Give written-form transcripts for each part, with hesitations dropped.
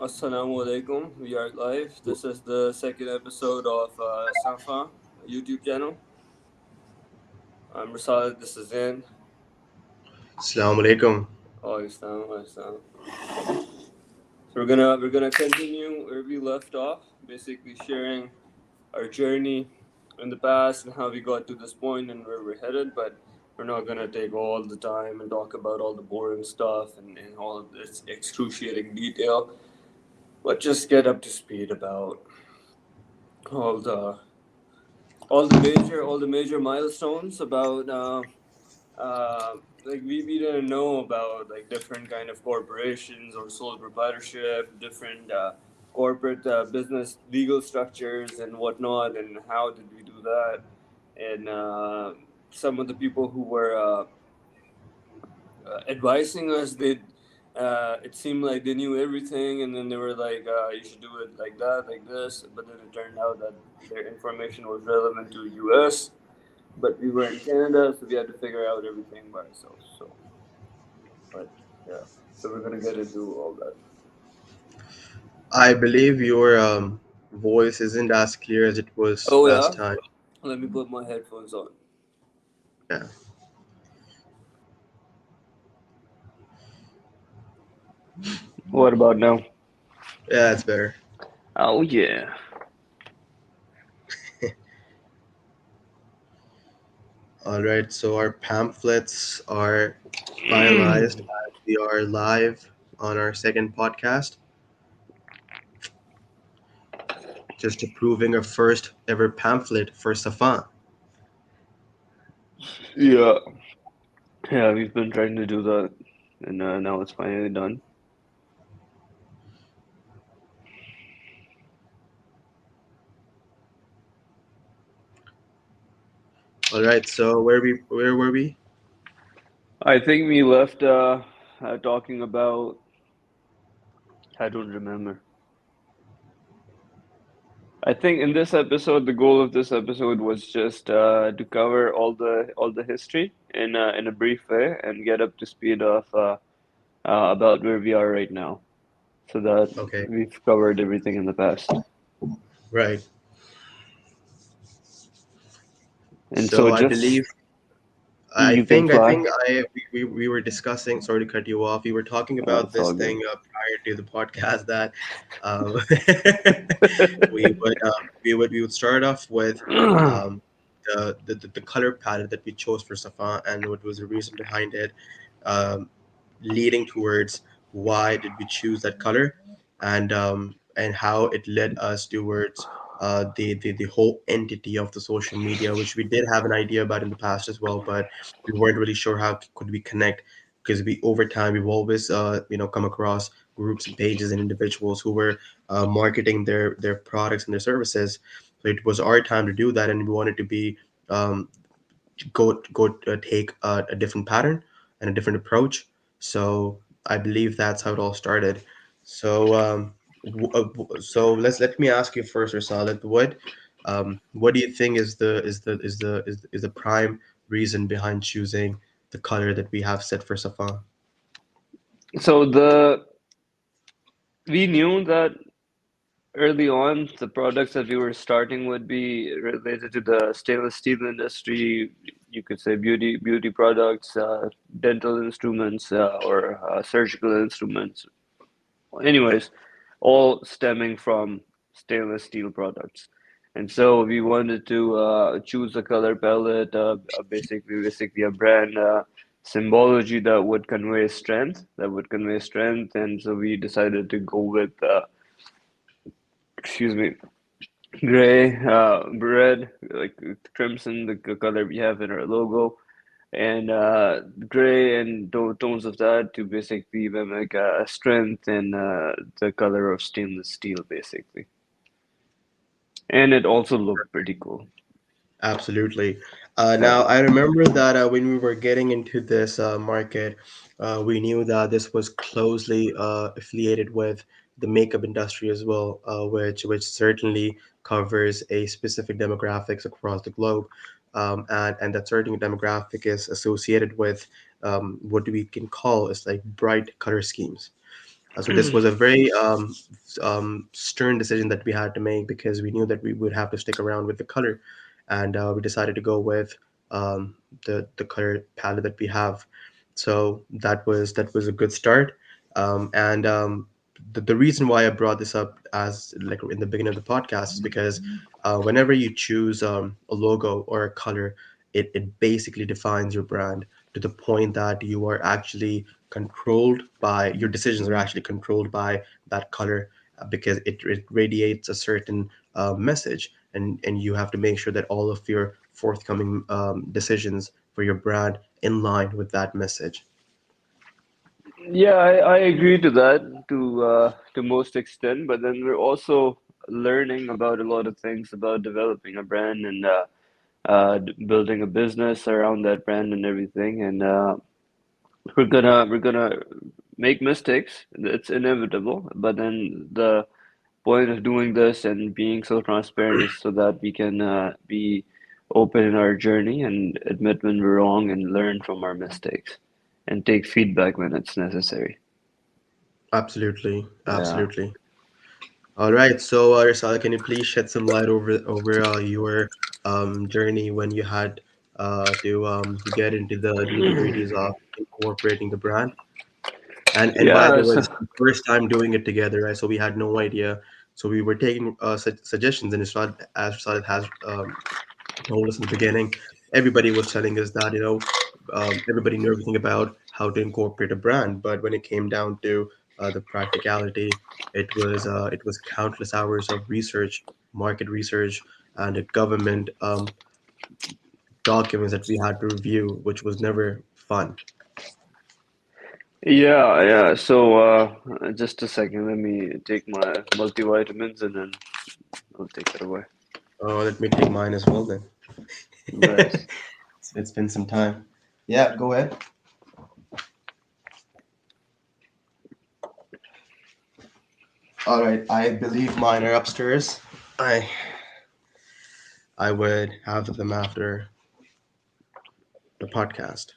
Assalamu alaikum. We are live. This is the second episode of Safa YouTube channel. I'm Rasad. This is in. Assalamu alaikum. Oh, Islam, Islam. So we're gonna continue where we left off, basically sharing our journey in the past and how we got to this point and where we're headed. But we're not gonna take all the time and talk about all the boring stuff and all of this excruciating detail. But just get up to speed about all the all the major milestones about like we didn't know about like different kind of corporations or sole proprietorship, different corporate business legal structures and whatnot, and how did we do that, and some of the people who were advising us, they it seemed like they knew everything, and then they were like, you should do it like that, like this, but then it turned out that their information was relevant to us, but we were in Canada, so we had to figure out everything by ourselves. So, but yeah, so we're gonna get into all that. I believe your voice isn't as clear as it was Oh last yeah, time. let me put my headphones on. Yeah. What about now? Yeah, it's better. Oh yeah. All right. So our pamphlets are finalized. We are live on our second podcast, just approving our first ever pamphlet for Safan. Yeah, yeah, we've been trying to do that, and now it's finally done. All right. So where were we? I think we left talking about. I don't remember. I think in this episode, the goal of this episode was just to cover all the history in a brief way and get up to speed of about where we are right now, so that Okay. we've covered everything in the past. Right. And so So I just believe you can I fly. think we were discussing. Sorry to cut you off. We were talking about It's this all good. thing prior to the podcast that um, we would start off with um, the color palette that we chose for Safa and what was the reason behind it, um, leading towards why did we choose that color, and how it led us towards the whole entity of the social media, which we did have an idea about in the past as well, but we weren't really sure how could we connect, because we over time we've always come across groups and pages and individuals who were marketing their products and their services. So it was our time to do that, and we wanted to be um, take a different pattern and a different approach. So I believe that's how it all started. So so let me ask you first, Rasalit, what do you think is the prime reason behind choosing the color that we have set for Safa? So we knew that early on the products that we were starting would be related to the stainless steel industry. You could say beauty products, dental instruments, or surgical instruments. Anyways, all stemming from stainless steel products. And so we wanted to choose a color palette, basically a brand symbology that would convey strength, and so we decided to go with, excuse me, gray, red, like crimson, the color we have in our logo, and gray and tones of that to basically mimic strength and the color of stainless steel, basically. And it also looked pretty cool. Absolutely. Yeah. Now, I remember that when we were getting into this market, we knew that this was closely affiliated with the makeup industry as well, which certainly covers a specific demographics across the globe, and that certain demographic is associated with what we can call as like bright color schemes. So this was a very stern decision that we had to make because we knew that we would have to stick around with the color, and we decided to go with the color palette that we have. So that was a good start, and the reason why I brought this up as like in the beginning of the podcast is because whenever you choose a logo or a color, it basically defines your brand to the point that you are actually controlled by your decisions are actually controlled by that color because it radiates a certain message, and you have to make sure that all of your forthcoming decisions for your brand in line with that message. Yeah, I agree to that to most extent, but then we're also learning about a lot of things about developing a brand and building a business around that brand and everything. And we're gonna make mistakes. It's inevitable. But then the point of doing this and being so transparent is so that we can be open in our journey and admit when we're wrong and learn from our mistakes and take feedback when it's necessary. Absolutely, Yeah. absolutely. All right, so Risala, can you please shed some light over your journey when you had to get into the nitty-gritties of incorporating the brand? And by Yeah, the way, so this is the first time doing it together, right? So we had no idea. So we were taking suggestions, and it's not as Risala has told us in the beginning. Everybody was telling us that everybody knew everything about how to incorporate a brand, but when it came down to the practicality, it was countless hours of research, market research, and a government documents that we had to review, which was never fun. yeah. So just a second, let me take my multivitamins and then I'll take it away. Let me take mine as well then. Nice. It's been some time. Yeah, go ahead. All right, I believe mine are upstairs. I would have them after the podcast.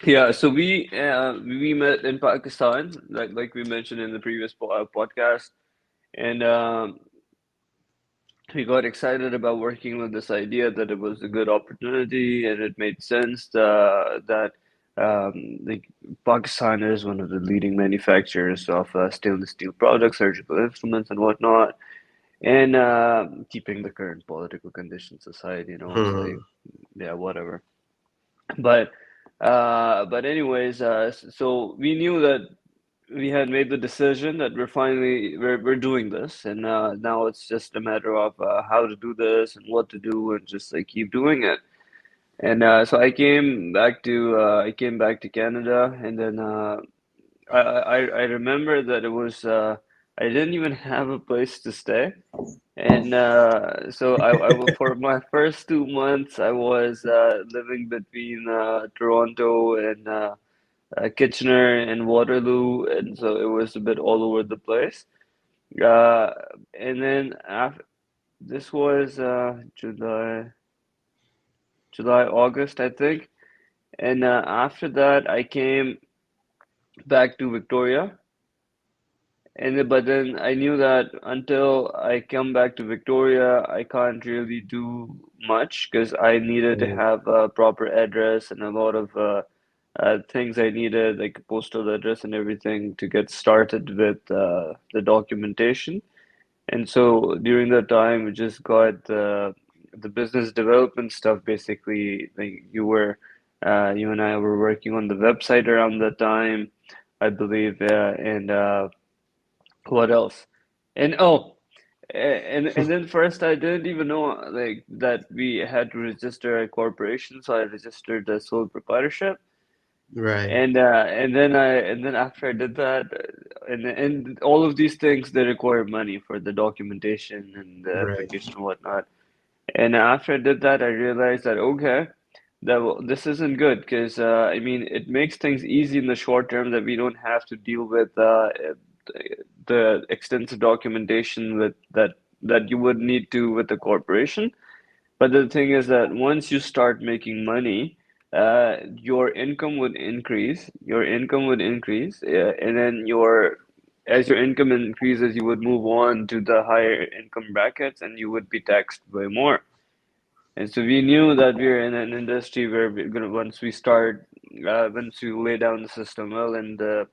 Yeah, so we met in Pakistan, like we mentioned in the previous podcast, and we got excited about working with this idea that it was a good opportunity and it made sense that like Pakistan is one of the leading manufacturers of stainless steel products, surgical instruments, and whatnot, and keeping the current political conditions aside, it's like Hmm. yeah, whatever. But anyways, so we knew that we had made the decision that we're doing this, and now it's just a matter of how to do this and what to do, and just like keep doing it. And so I came back to Canada, and then I remember that it was I didn't even have a place to stay. And so for my first 2 months, I was living between Toronto and Kitchener and Waterloo, and so it was a bit all over the place. Uh, and then after this was July, August, I think. And after that, I came back to Victoria. But then I knew that until I come back to Victoria, I can't really do much because I needed to Hmm. have a proper address and a lot of things I needed, like a postal address and everything, to get started with the documentation. And so during that time, we just got the business development stuff. Basically, like you and I were working on the website around that time, I believe, and what else? And and then first I didn't even know like that we had to register a corporation, so I registered the sole proprietorship. Right, And then after I did that, and all of these things they require money for the documentation and the right. application and whatnot. And after I did that, I realized that okay, this isn't good because I mean it makes things easy in the short term that we don't have to deal with the extensive documentation with that you would need to with the corporation. But the thing is that once you start making money, your income would increase. Your income would increase, and then as your income increases, you would move on to the higher income brackets, and you would be taxed by more. And so we knew that we are in an industry where we're gonna once we lay down the system well, and the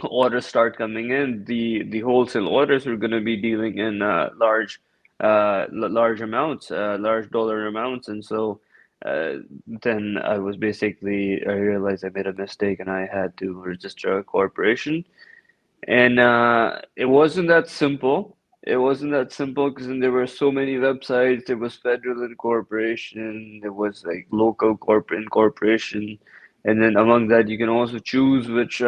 orders start coming in, the wholesale orders are gonna be dealing in large amounts, large dollar amounts, and so. Uh, then I realized I made a mistake and I had to register a corporation. And it wasn't that simple. It wasn't that simple because then there were so many websites. There was federal incorporation, there was like local corporate incorporation, and then among that you can also choose which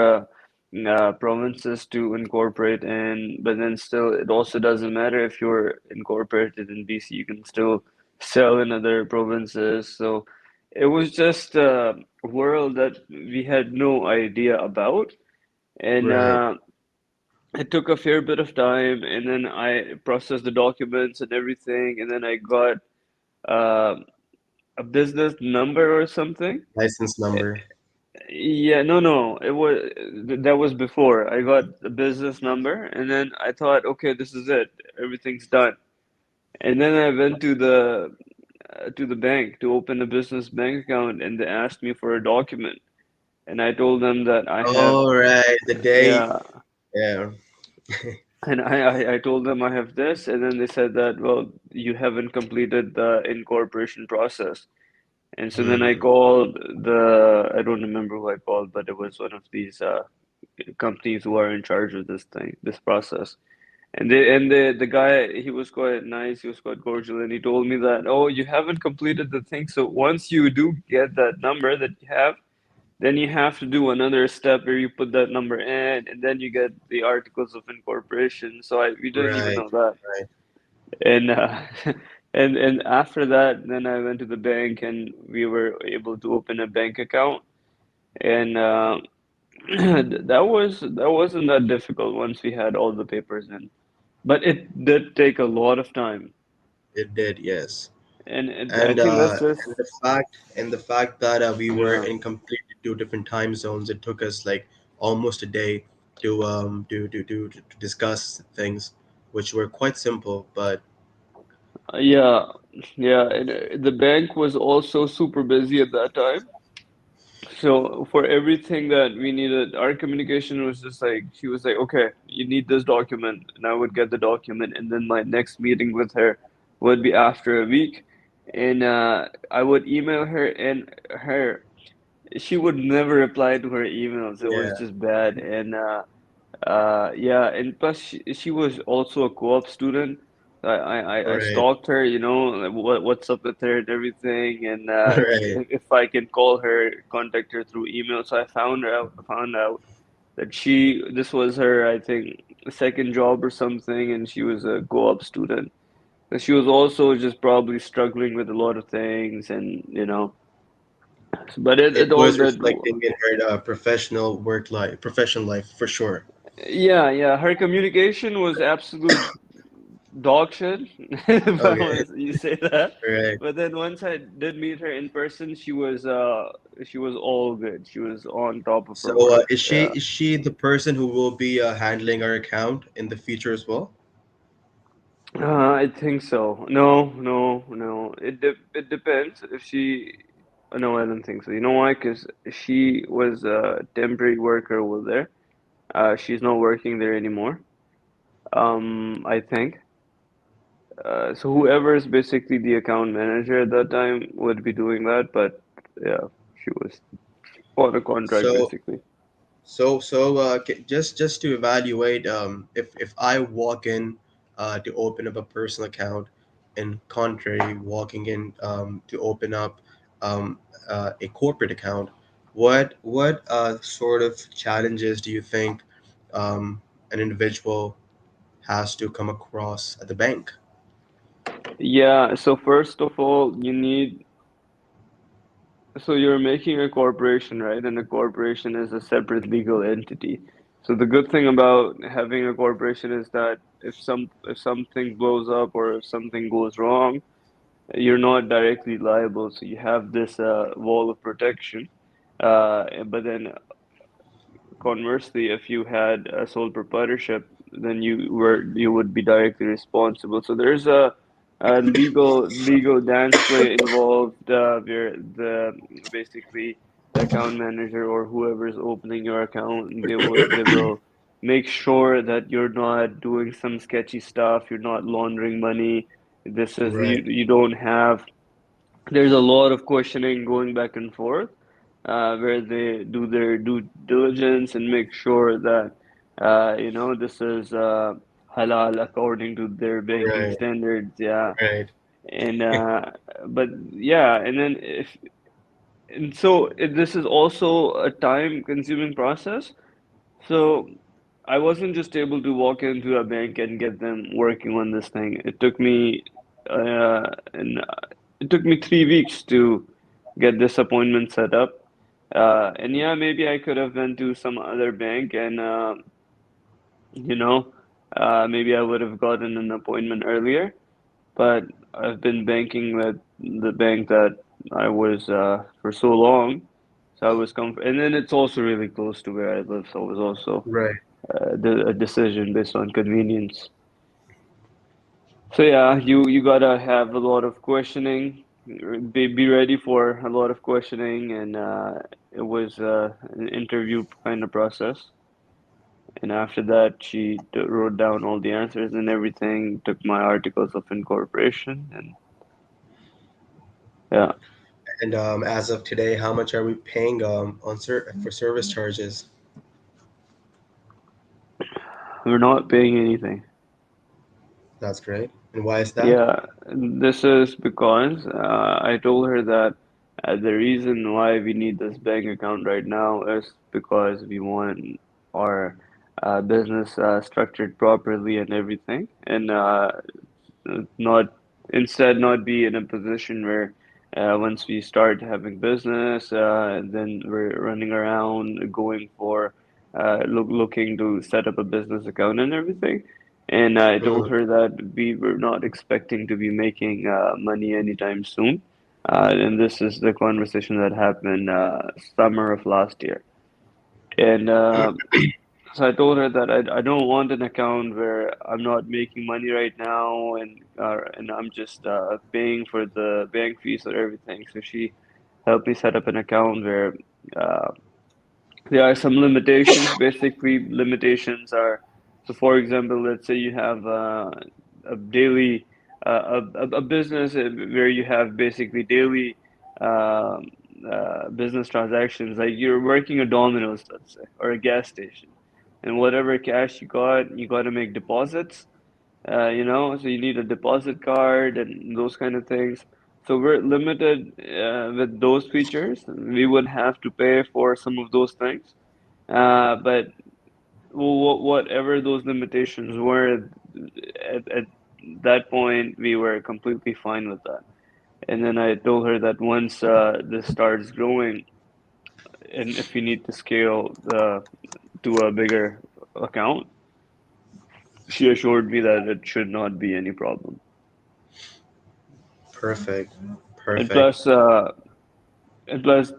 provinces to incorporate in. But then still, it also doesn't matter if you're incorporated in BC. You can still sell in other provinces. So it was just a world that we had no idea about. And Right. it took a fair bit of time, and then I processed the documents and everything, and then I got uh, a business number or something. License number. Yeah, no, that was before. I got a business number, and then I thought, okay, this is it, everything's done. And then I went to the bank to open a business bank account, and they asked me for a document, and I told them that I have, All right. The day. yeah. Yeah. And I told them I have this, and then they said that, well, you haven't completed the incorporation process. And so then I Hmm. called I don't remember who I called, but it was one of these companies who are in charge of this process. The guy, he was quite nice, he was quite cordial, and he told me that, oh, you haven't completed the thing. So once you do get that number that you have, then you have to do another step where you put that number in, and then you get the articles of incorporation. So we didn't even Right. know that. Right. And and after that, then I went to the bank, and we were able to open a bank account. And that wasn't that difficult once we had all the papers in. But it did take a lot of time, It did. Yes. I And think that's just the fact that we were yeah. in completely two different time zones, it took us like almost a day to discuss things, which were quite simple. But Yeah, yeah. And the bank was also super busy at that time. So for everything that we needed, our communication was just like she was like, "Okay, you need this document," and I would get the document, and then my next meeting with her would be after a week, and I would email her, and she would never reply to her emails. It was yeah, just bad, and yeah, and plus she was also a co-op student. I right, stalked her, you know, like what's up with her and everything, and right. if I can call her, contact her through email. So found out that this was her, I think, second job or something, and she was a co-op student. And she was also just probably struggling with a lot of things, and you know, but it It all was did. reflecting in her professional life for sure. Yeah, yeah, her communication was absolute dog shit, if I Okay, want to you say that. right. But then once I did meet her in person, she was all good. She was on top of her So, work. Yeah. is she the person who will be handling our account in the future as well? I think so. No. It depends if she. No, I don't think so. You know why? Because she was a temporary worker over there. She's not working there anymore. I think. So whoever is basically the account manager at that time would be doing that, but yeah, she was on a contract So, basically. just to evaluate, if I walk in to open up a personal account, and contrary walking in to open up um, a corporate account, what sort of challenges do you think an individual has to come across at the bank? Yeah, so first of all, so you're making a corporation, right? And a corporation is a separate legal entity. So the good thing about having a corporation is that if something blows up or if something goes wrong, you're not directly liable, so you have this wall of protection. But then conversely, if you had a sole proprietorship, then you would be directly responsible. So there's a legal dance play involved where the basically the account manager or whoever is opening your account, they will make sure that you're not doing some sketchy stuff, you're not laundering money. This is Right. you don't have there's a lot of questioning going back and forth, where they do their due diligence and make sure that this is halal according to their banking Right. standards. Yeah, Right. and but yeah, and then if and so this is also a time-consuming process. So I wasn't just able to walk into a bank and get them working on this thing. And it took me 3 weeks to get this appointment set up. And yeah, maybe I could have went to some other bank and you know, maybe I would have gotten an appointment earlier. But I've been banking with the bank that I was for so long, so I was comfort. And then it's also really close to where I live, so it was also Right. a decision based on convenience. So yeah, you gotta have a lot of questioning, be ready for a lot of questioning, and it was an interview kind of process. And after that, she wrote down all the answers and everything, took my articles of incorporation, and yeah, And as of today, how much are we paying for service charges? we're not paying anything. That's great. And why is that? Yeah, this is because I told her that the reason why we need this bank account right now is because we want our business structured properly and everything, and not instead not be in a position where once we start having business, then we're running around going for looking to set up a business account and everything. And I told Mhm. her that we were not expecting to be making money anytime soon. And this is the conversation that happened summer of last year. And so I told her that I don't want an account where I'm not making money right now and I'm just paying for the bank fees or everything. So she helped me set up an account where uh, there are some limitations. Basically, limitations are so. For example, let's say you have a daily a business where you have basically daily um, business transactions. Like you're working at Domino's, let's say, or a gas station, and whatever cash you got to make deposits. So you need a deposit card and those kind of things. So we're limited with those features. We would have to pay for some of those things. But whatever those limitations were, at that point, we were completely fine with that. And then I told her that once this starts growing, and if we need to scale to a bigger account, she assured me that it should not be any problem. Perfect. And Perfect. plus,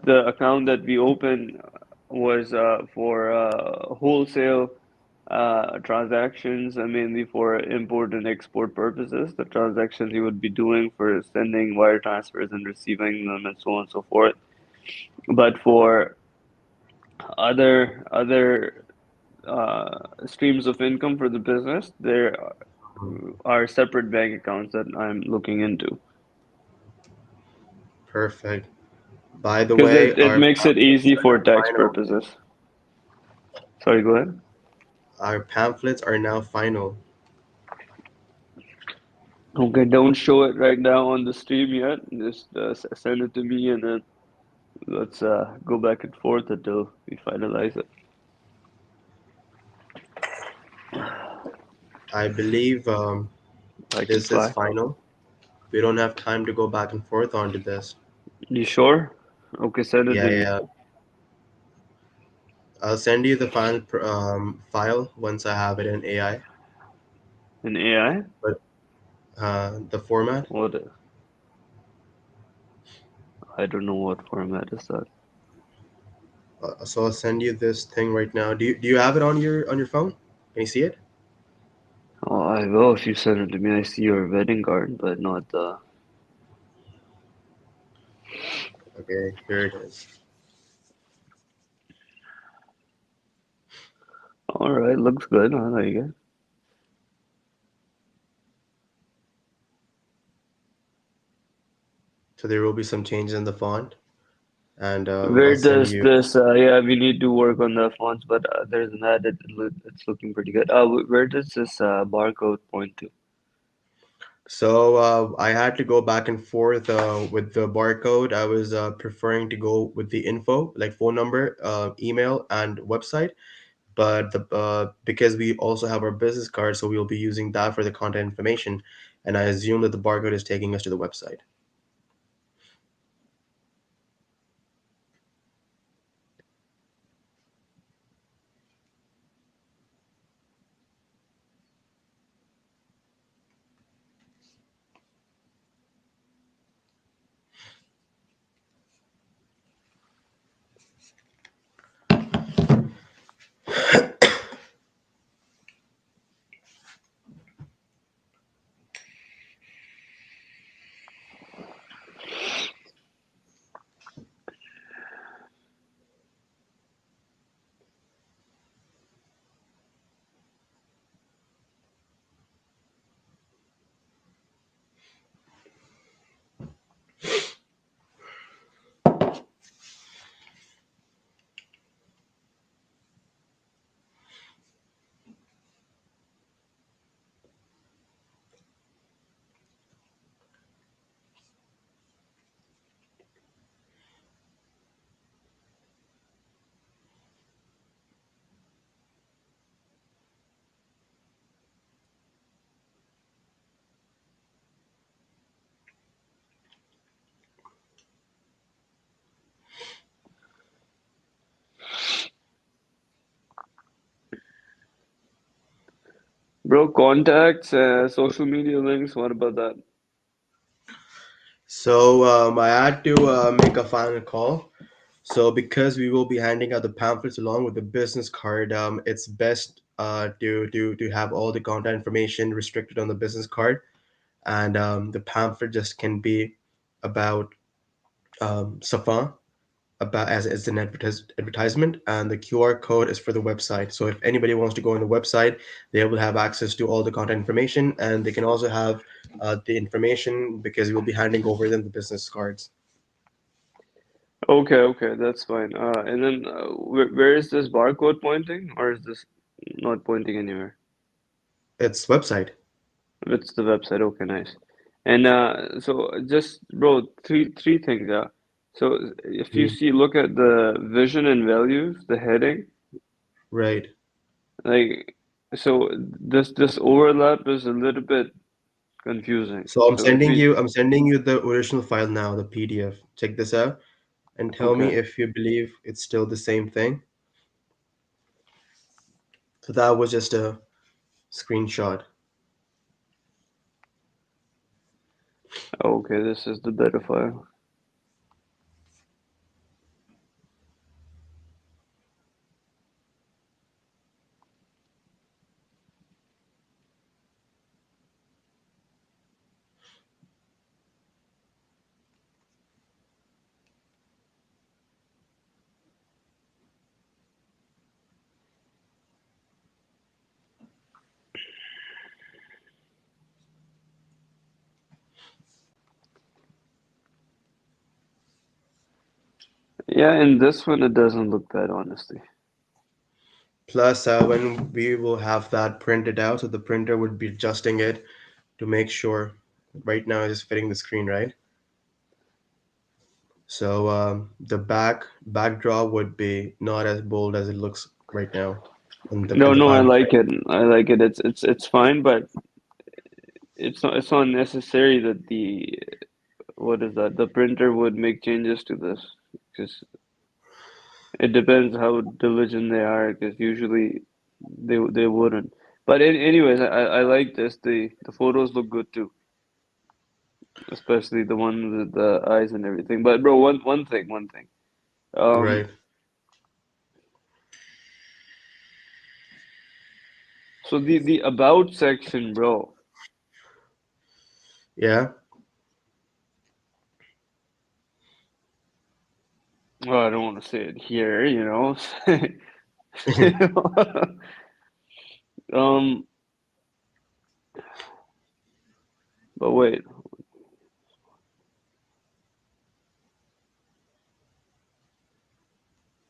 the account that we opened was for wholesale transactions, mainly for import and export purposes. The transactions you would be doing for sending wire transfers and receiving them, and so on and so forth. But for other streams of income for the business, there are separate bank accounts that I'm looking into Perfect. By the because way, it our makes it pamphlets easy are for now tax final. purposes. Sorry, go ahead. Our pamphlets are now final. Okay, don't show it right now on the stream yet. Just send it to me and then let's go back and forth until we finalize it. I believe I can this is fly. final. We don't have time to go back and forth onto this. You sure? Okay, send it Yeah, to me. yeah. I'll send you the final file once I have it in AI. In AI? But the format, What? I don't know what format is that. So I'll send you this thing right now. Do you have it on your phone? Can you see it? Oh, I will if you send it to me. I see your wedding card, but not the. Okay, here it is. All right, looks good. I like it. So there will be some changes in the font, and I'll Where send does you. this? Yeah, we need to work on the fonts, but there's an ad. It's looking pretty good. Where does this barcode point to? So I had to go back and forth with the barcode. I was preferring to go with the info, like phone number, email, and website. But because we also have our business card, so we'll be using that for the content information. And I assume that the barcode is taking us to the website. Bro, contacts, social media links. What about that? So I had to make a final call. So because we will be handing out the pamphlets along with the business card, it's best to have all the contact information restricted on the business card, and the pamphlet just can be about Safa, about as an advertisement, and the QR code is for the website. So if anybody wants to go on the website, they will have access to all the content information, and they can also have the information because we'll be handing over them the business cards. Okay, okay, that's fine. And then where is this barcode pointing, or is this not pointing anywhere? It's website. It's the website. Okay, nice. And so just bro, three things. Yeah. So if you Mhm. see, look at the vision and values, the heading, Right. like so this overlap is a little bit confusing. So I'm So if sending we you I'm sending you the original file now, the PDF. Check this out and tell me okay, if you believe it's still the same thing. So that was just a screenshot. okay, this is the better file. Yeah, in this one it doesn't look bad, honestly. Plus, when we will have that printed out, so the printer would be adjusting it to make sure. Right now, it's just fitting the screen, right? So the backdrop would be not as bold as it looks right now in No, the no, I file. like it. I like it. It's fine, but it's not necessary that the what is that? The printer would make changes to this because it depends how diligent they are. Because usually they wouldn't. But anyways, I like this. The photos look good too. especially the one with the eyes and everything. But bro, one thing. Um, Right. so the about section, bro. Yeah. Well, I don't want to say it here, you know. Um, but wait.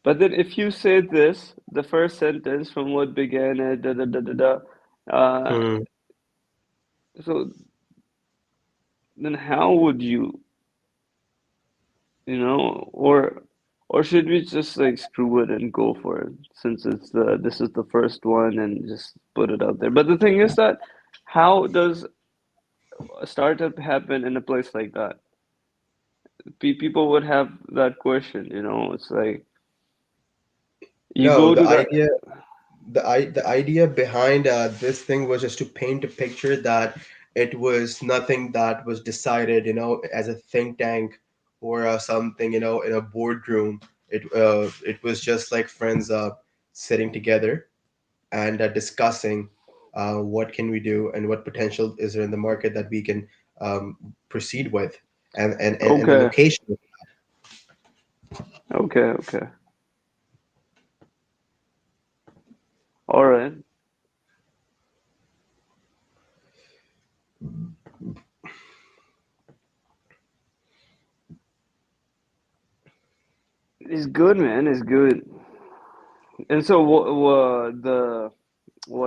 But then if you say this, the first sentence from what began at da da da da da, Hmm. so then how would you, or should we just like screw it and go for it since this is the first one and just put it out there. But the thing is that how does a startup happen in a place like that? People would have that question, you know. It's like you No, go the to that. idea the idea behind this thing was just to paint a picture that it was nothing that was decided, as a think tank or something, in a boardroom. It was just like friends sitting together and discussing what can we do and what potential is there in the market that we can proceed with, and the Okay, location. okay. All right. It's good, man. It's good. And so what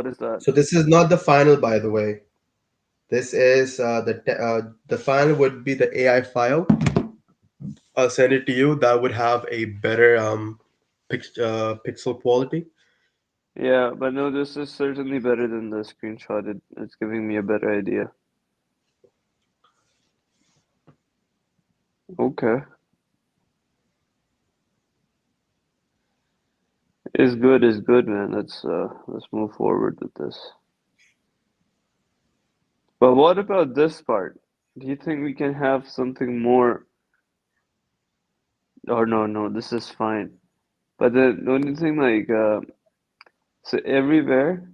is that? So this is not the final, by the way. This is the final would be the AI file. I'll send it to you. That would have a better pixel quality. Yeah, but no, this is certainly better than the screenshot. It's giving me a better idea. Okay. It's good, man. Let's move forward with this. But what about this part? Do you think we can have something more? Or no, this is fine. But the only thing like so everywhere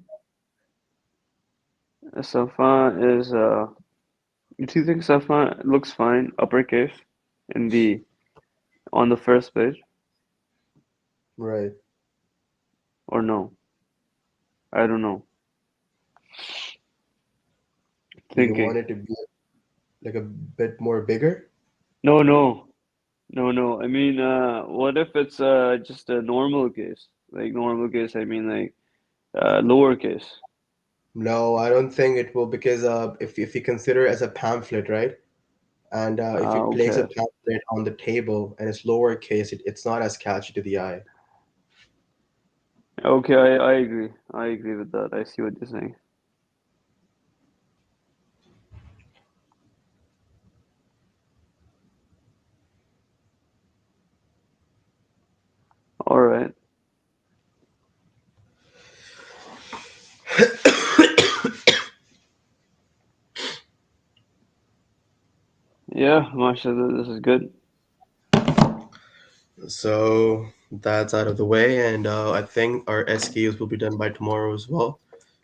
Safa is do you think Safa looks fine uppercase in the on the first page Right. or no? I don't know. You want Thinking. it to be like a bit more bigger? No, no. No. I mean, what if it's just a normal case? Like normal case, I mean like lowercase. No, I don't think it will, because if you consider it as a pamphlet, right? And if you place a Okay. pamphlet on the table and it's lowercase, it's not as catchy to the eye. Okay, I agree. I agree with that. I see what you're saying. All right. Yeah, mashallah, this is good. So that's out of the way, and I think our SKUs will be done by tomorrow as well.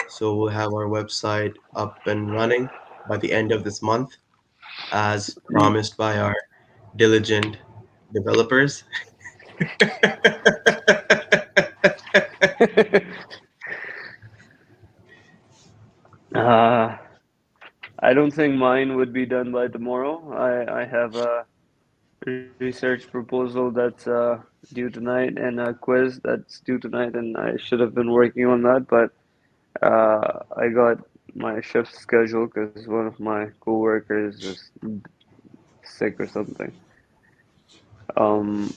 So we'll have our website up and running by the end of this month, as Y- promised by our diligent developers. Uh, I don't think mine would be done by tomorrow. I have a research proposal that's due tonight and a quiz that's due tonight, and I should have been working on that, but I got my shift schedule because one of my coworkers is sick or something. Um,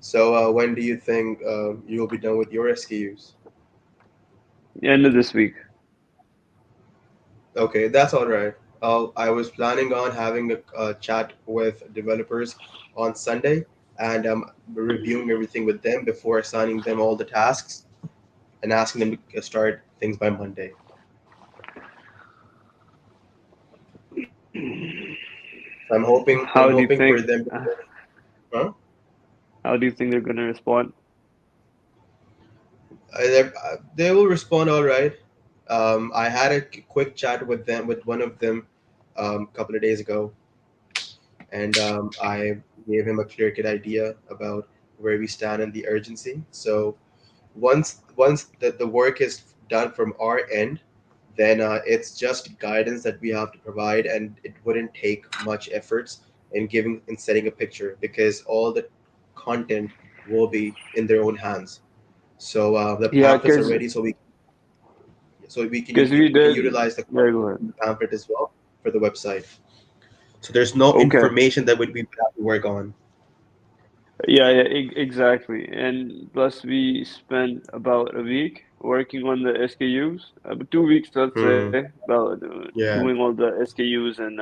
So when do you think you'll be done with your SKUs? End of this week. Okay, that's all right. I was planning on having a chat with developers on Sunday and reviewing everything with them before assigning them all the tasks and asking them to start things by Monday. So I'm How do you hoping for think? them. Huh? How do you think they're gonna respond? They will respond all right. I had a quick chat with them, with one of them, a couple of days ago, and I gave him a clear-cut idea about where we stand and the urgency. So once the work is done from our end, then it's just guidance that we have to provide, and it wouldn't take much efforts in setting a picture because all the content will be in their own hands. So the Yeah, pamphlets are ready, so cause we we can did. utilize the Yeah, content go in ahead. the pamphlet as well for the website. So there's no Okay. information that we would have to work on. Yeah, yeah, exactly. And plus, we spent about a week working on the SKUs, 2 weeks, let's say, Hmm. about doing Yeah. all the SKUs and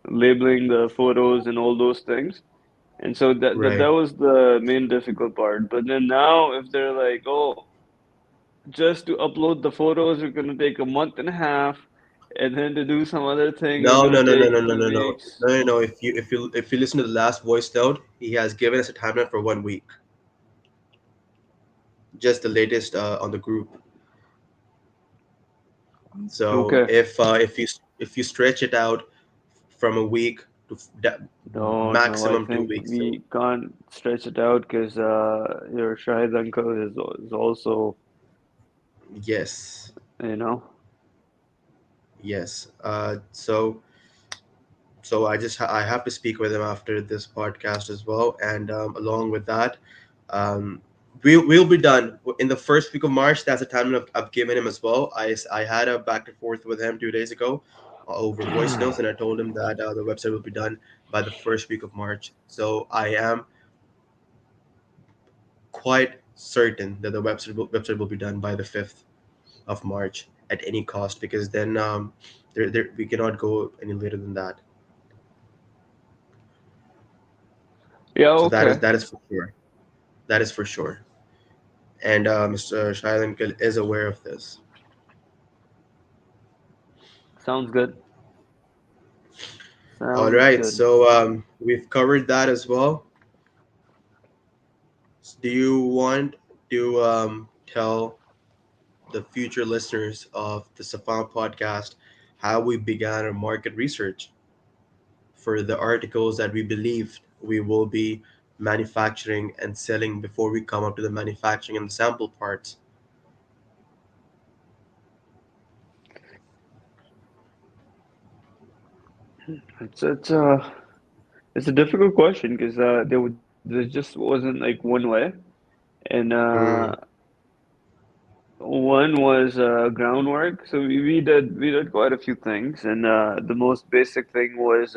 labeling the photos and all those things. And so that Right. was the main difficult part. But then now, if they're like, oh, just to upload the photos, we're gonna take a month and a half, and then to do some other thing, we're No, gonna no, no, no, take no, no, two no, no, weeks. no, no, no. If you listen to the last voice note, he has given us a timeline for 1 week. Just the latest on the group. So Okay. if you stretch it out from a week to No, no, I maximum two think weeks, so we can't stretch it out because your Shahid uncle is also, yes, you know. yes. So I have to speak with him after this podcast as well, and along with that, um, we'll be done in the first week of March. That's the time I've given him as well. I had a back and forth with him 2 days ago over voice notes, and I told him that the website will be done by the first week of March. So I am quite certain that the website will be done by the 5th of March at any cost, because then we cannot go any later than that. Yeah, So okay. that is for sure. That is for sure. And Mr. Shailan is aware of this. Sounds good. All Sounds right, good. so we've covered that as well. Do you want to tell the future listeners of the Safan podcast how we began our market research for the articles that we believed we will be manufacturing and selling before we come up to the manufacturing and the sample parts? It's it's a difficult question because there just wasn't like one way, and Hmm. one was groundwork. So we did quite a few things, and the most basic thing was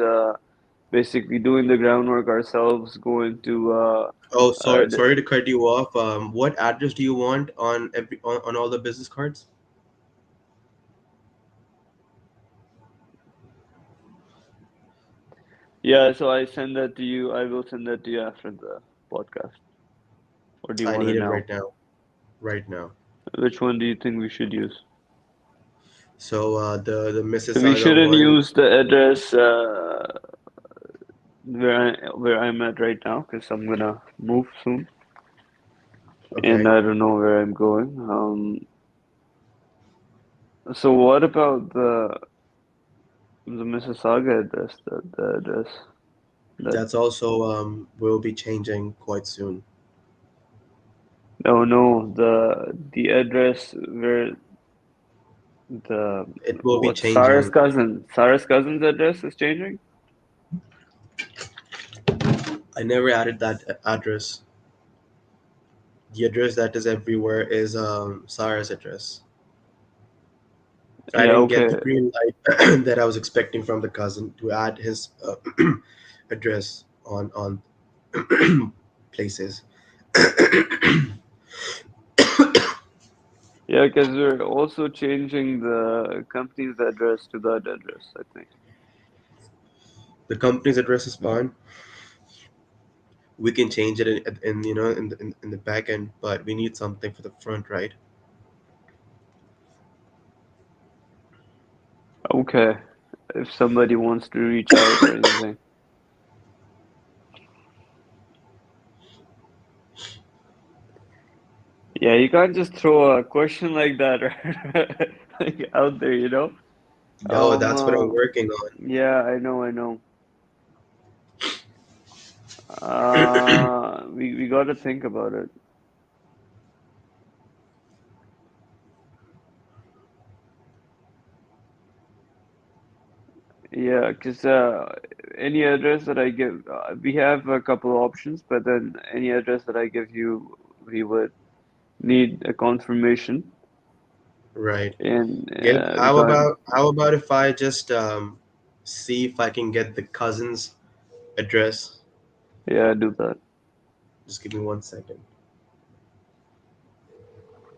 basically doing the groundwork ourselves, going to Oh, uh, sorry to cut you off. What address do you want on all the business cards? yeah. So I send that to you. I will send that to you after the podcast. Or do you I want need it it now? right now. Right now. Which one do you think we should use? So the So we Mississauga shouldn't one. use the address where I'm at right now because I'm gonna move soon, and Okay. I don't know where I'm going. So what about the Mississauga address? The address that That's also will be changing quite soon. oh no, the address where the It will be what's Sarah's changing. cousin? Sarah's cousin's address is changing? I never added that address. The address that is everywhere is Sarah's address. So I Yeah, didn't get the okay. green light that I was expecting from the cousin to add his address on places. Yeah, because we're also changing the company's address to that address, I think. The company's address is fine. We can change it in in the back end, but we need something for the front, right? Okay. if somebody wants to reach out or anything. Yeah, you can't just throw a question like that like out there, you know? No, Um, that's what I'm uh, working on. yeah, I know, I know. We got to think about it. Yeah, because any address that I give, we have a couple options, but then any address that I give you, we would need a confirmation, Right. and Gil, we can't. how about if I just see if I can get the cousin's address? Yeah, do that. Just give me 1 second.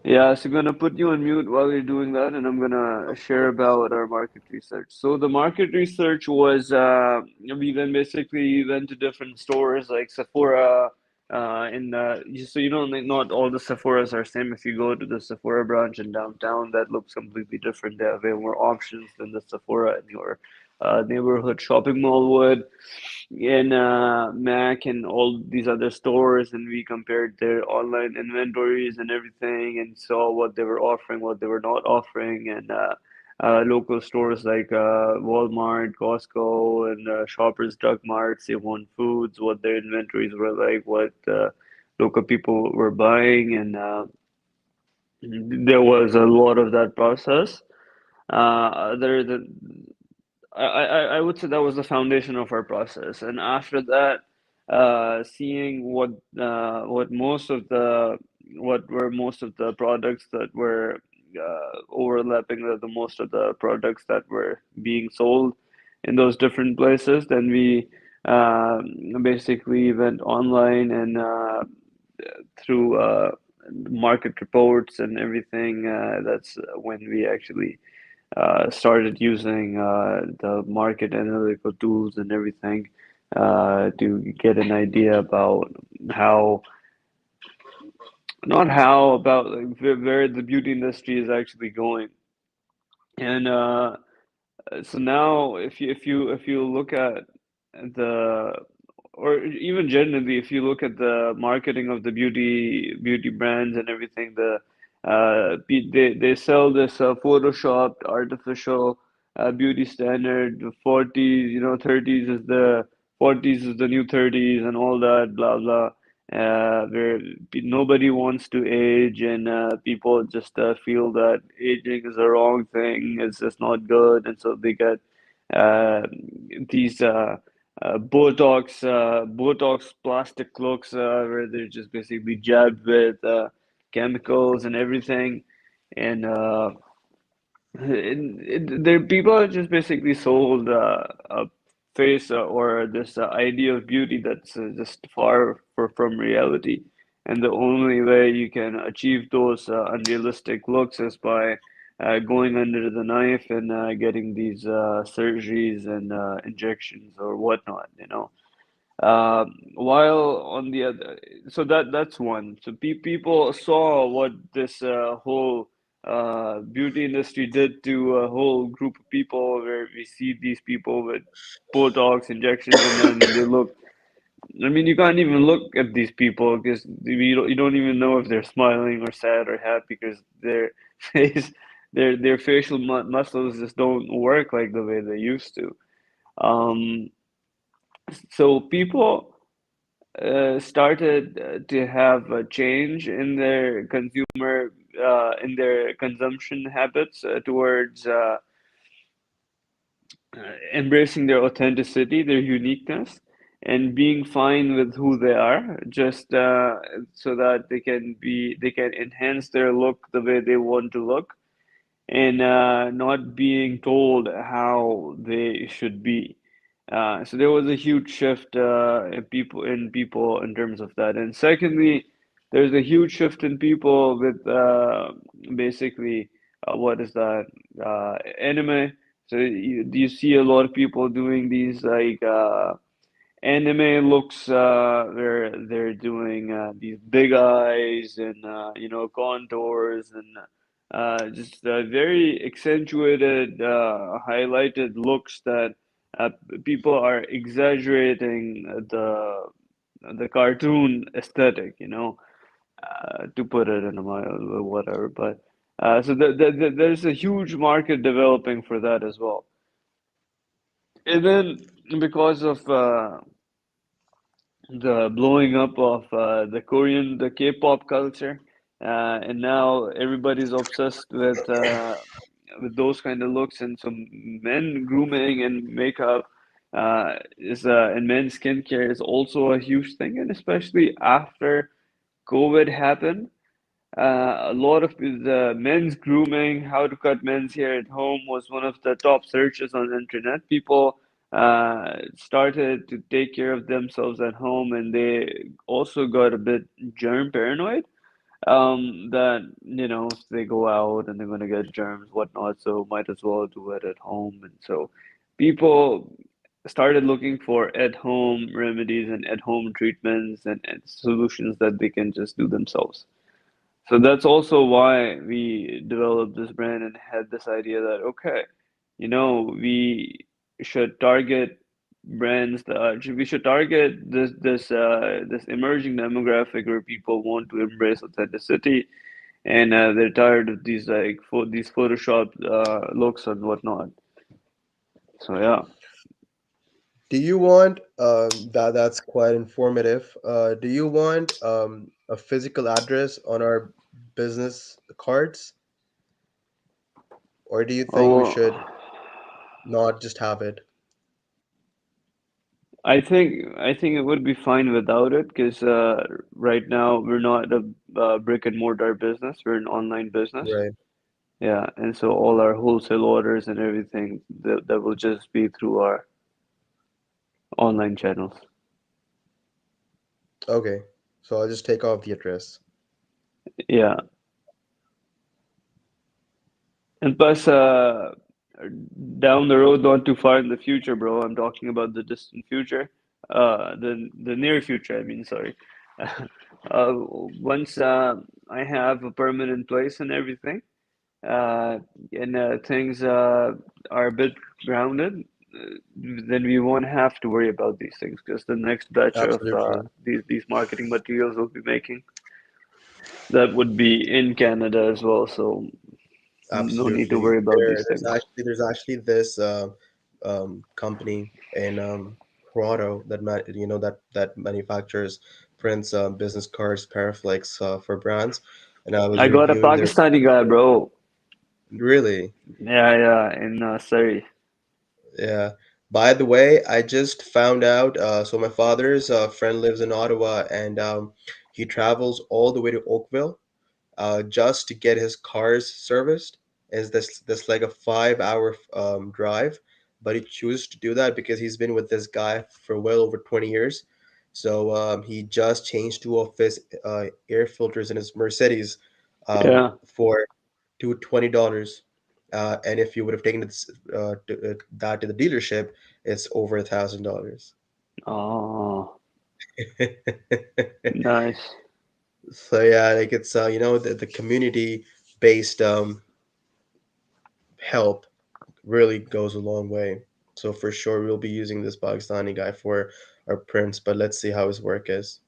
Yeah, so I'm gonna put you on mute while you're doing that, and I'm gonna share about our market research. So the market research was we then basically went to different stores like Sephora, so you know like, not all the Sephoras are same. If you go to the Sephora branch in downtown, that looks completely different. They have way more options than the Sephora in your neighborhood shopping mall would in Mac and all these other stores, and we compared their online inventories and everything, and saw what they were offering, what they were not offering, and local stores like Walmart, Costco, and Shoppers Drug Mart, Save On Foods, what their inventories were like, what local people were buying, and there was a lot of that process. Other than I would say that was the foundation of our process. And after that, seeing what most of the what were most of the products that were overlapping the most of the products that were being sold in those different places, then we basically went online and through market reports and everything. That's when we actually started using the market analytical tools and everything to get an idea about how, not how, about like where the beauty industry is actually going. And so now, if you look at the or even generally, if you look at the marketing of the beauty brands and everything, they sell this photoshopped artificial beauty standard. The 40s, 30s is the 40s is the new 30s and all that, blah blah. Where nobody wants to age, and people just feel that aging is the wrong thing. It's just not good, and so they get uh, these Botox plastic looks where they're just basically jabbed with chemicals and everything, and there people are just basically sold a face or this idea of beauty that's just from reality, and the only way you can achieve those unrealistic looks is by going under the knife and getting these surgeries and injections or whatnot, you know. While on the other, so that's one. So pe people saw what this whole beauty industry did to a whole group of people, where we see these people with Botox injections, and then they look. I mean, you can't even look at these people because you don't even know if they're smiling or sad or happy because their face, their facial mu muscles just don't work like the way they used to. Um, so people started to have a change in their in their consumption habits towards embracing their authenticity, their uniqueness, and being fine with who they are, just so that they can enhance their look the way they want to look, and not being told how they should be. So there was a huge shift in people in terms of that. And secondly, there's a huge shift in people with basically what is that anime. So you see a lot of people doing these like anime looks where they're doing these big eyes and contours and just very accentuated, highlighted looks that uh, people are exaggerating the cartoon aesthetic, to put it in a mild whatever. But so there's a huge market developing for that as well. And then because of the blowing up of the K-pop culture, and now everybody's obsessed with those kind of looks, and so men grooming and makeup is and men's skincare is also a huge thing, and especially after COVID happened. A lot of the men's grooming, how to cut men's hair at home was one of the top searches on the internet. People started to take care of themselves at home, and they also got a bit germ paranoid. That if they go out and they're gonna get germs, whatnot, so might as well do it at home. And so people started looking for at-home remedies and at-home treatments and solutions that they can just do themselves. So that's also why we developed this brand and had this idea that, okay, we should target brands that we should target this emerging demographic where people want to embrace authenticity, and they're tired of these these Photoshop looks and whatnot. So yeah. Do you want that's quite informative. Do you want a physical address on our business cards, or do you think we Oh, should not just have it? I think it would be fine without it because right now we're not a brick and mortar business. We're an online business. Right. Yeah, and so all our wholesale orders and everything that will just be through our online channels. Okay. So I'll just take off the address. Yeah, and plus, down the road, not too far in the future, bro. I'm talking about the distant future, the near future. I mean, sorry. Once I have a permanent place and everything, uh, and things are a bit grounded, then we won't have to worry about these things because the next batch of Absolutely. these marketing materials we'll be making, that would be in Canada as well, so no need to Absolutely. worry about these things. There's actually this company in Toronto that that manufactures prints business cards, Paraflex for brands, and I was I got a reviewing their Pakistani guy, bro. really. Yeah, yeah, in Surrey. Yeah. By the way, I just found out. So my father's friend lives in Ottawa, and he travels all the way to Oakville just to get his cars serviced. Is this like a 5 hour drive? But he chooses to do that because he's been with this guy for well over 20 years. So he just changed two of his air filters in his Mercedes Yeah. for $20. And if you would have taken that to the dealership, it's over $1,000. Oh, nice. So yeah, like it's the community based help really goes a long way. So for sure we'll be using this Pakistani guy for our prints, but let's see how his work is.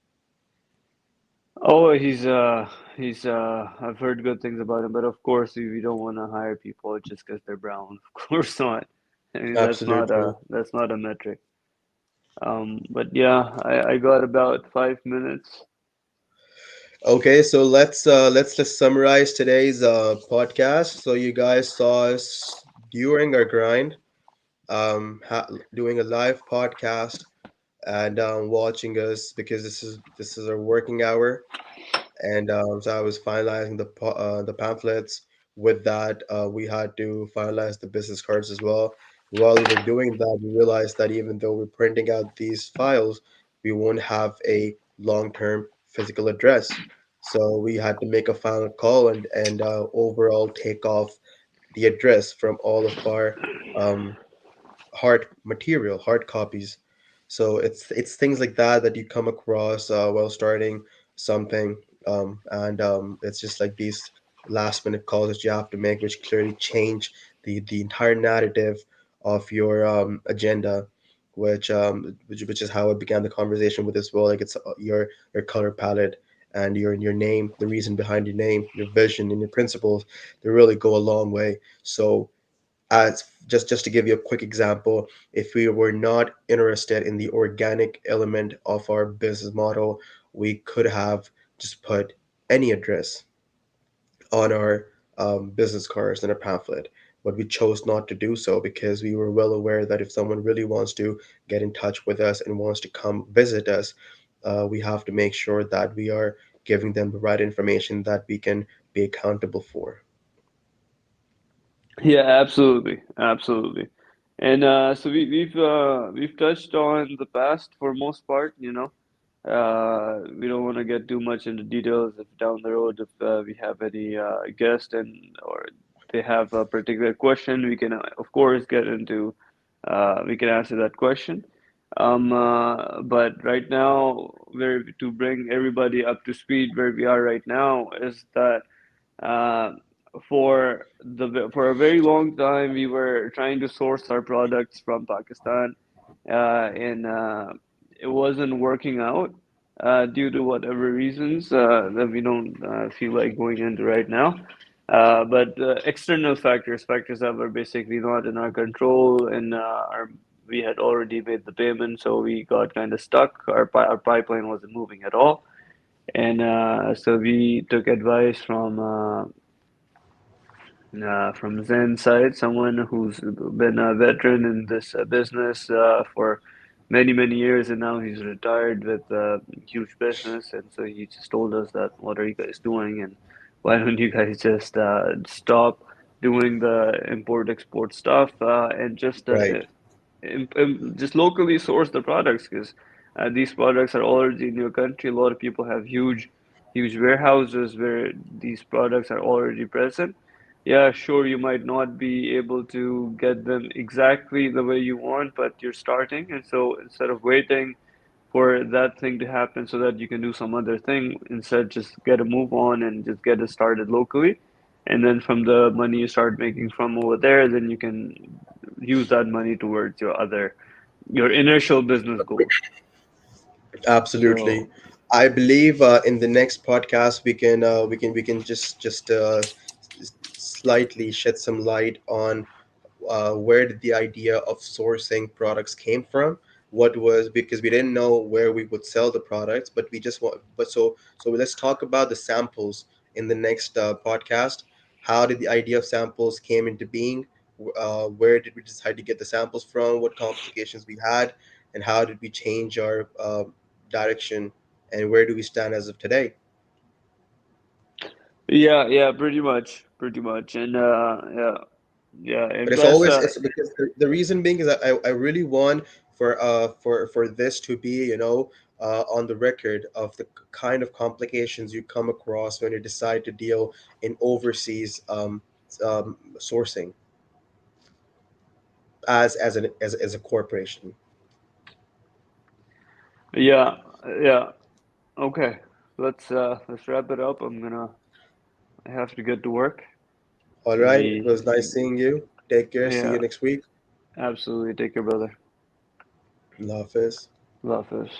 Oh, I've heard good things about him, but of course we don't want to hire people just because they're brown. Of course not. I mean, Absolutely. that's not a metric. But yeah, I got about 5 minutes. Okay, so let's just summarize today's podcast. So you guys saw us during our grind, doing a live podcast and watching us because this is our working hour. And so I was finalizing the pamphlets. With that, we had to finalize the business cards as well. While we were doing that, we realized that even though we're printing out these files, we won't have a long-term physical address. So we had to make a final call and overall take off the address from all of our um, hard copies. So it's things like that that you come across while starting something, and it's just like these. last minute calls that you have to make, which clearly change the entire narrative of your agenda, which is how I began the conversation with as well. Like it's your color palette and your name, the reason behind your name, your vision, and your principles. They really go a long way. So as just to give you a quick example, if we were not interested in the organic element of our business model, we could have just put any address on our business cards and a pamphlet. But we chose not to do so because we were well aware that if someone really wants to get in touch with us and wants to come visit us, we have to make sure that we are giving them the right information that we can be accountable for. Yeah, absolutely, absolutely. And so we've touched on the past for most part, you know. We don't want to get too much into details if down the road if we have any guest and or they have a particular question, we can of course get into we can answer that question. But right now, where to bring everybody up to speed where we are right now is that uh, for a very long time, we were trying to source our products from Pakistan, and it wasn't working out due to whatever reasons that we don't feel like going into right now. But external factors that were basically not in our control, and we had already made the payment, so we got kind of stuck. Our pipeline wasn't moving at all, and so we took advice from Zen side, someone who's been a veteran in this business for many, many years, and now he's retired with a huge business. And so he just told us that, what are you guys doing? And why don't you guys just stop doing the import export stuff and Right. just locally source the products because these products are already in your country. A lot of people have huge warehouses where these products are already present. Yeah, sure, you might not be able to get them exactly the way you want, but you're starting. And so instead of waiting for that thing to happen so that you can do some other thing, instead just get a move on and just get it started locally. And then from the money you start making from over there, then you can use that money towards your initial business goals. Absolutely. So I believe in the next podcast we can slightly shed some light on where did the idea of sourcing products came from. What was, because we didn't know where we would sell the products, but we just want. But so let's talk about the samples in the next podcast. How did the idea of samples came into being? Where did we decide to get the samples from? What complications we had, and how did we change our direction? And where do we stand as of today? yeah, yeah, pretty much, and yeah, But and it's plus, always, it's because the reason being is that I really want for this to be, on the record of the kind of complications you come across when you decide to deal in overseas sourcing as a corporation. yeah, yeah. Okay, let's wrap it up. I have to get to work. All right, it We was nice seeing you. Take care. See yeah, you next week. absolutely. Take care, brother. Allah Hafiz. Allah Hafiz.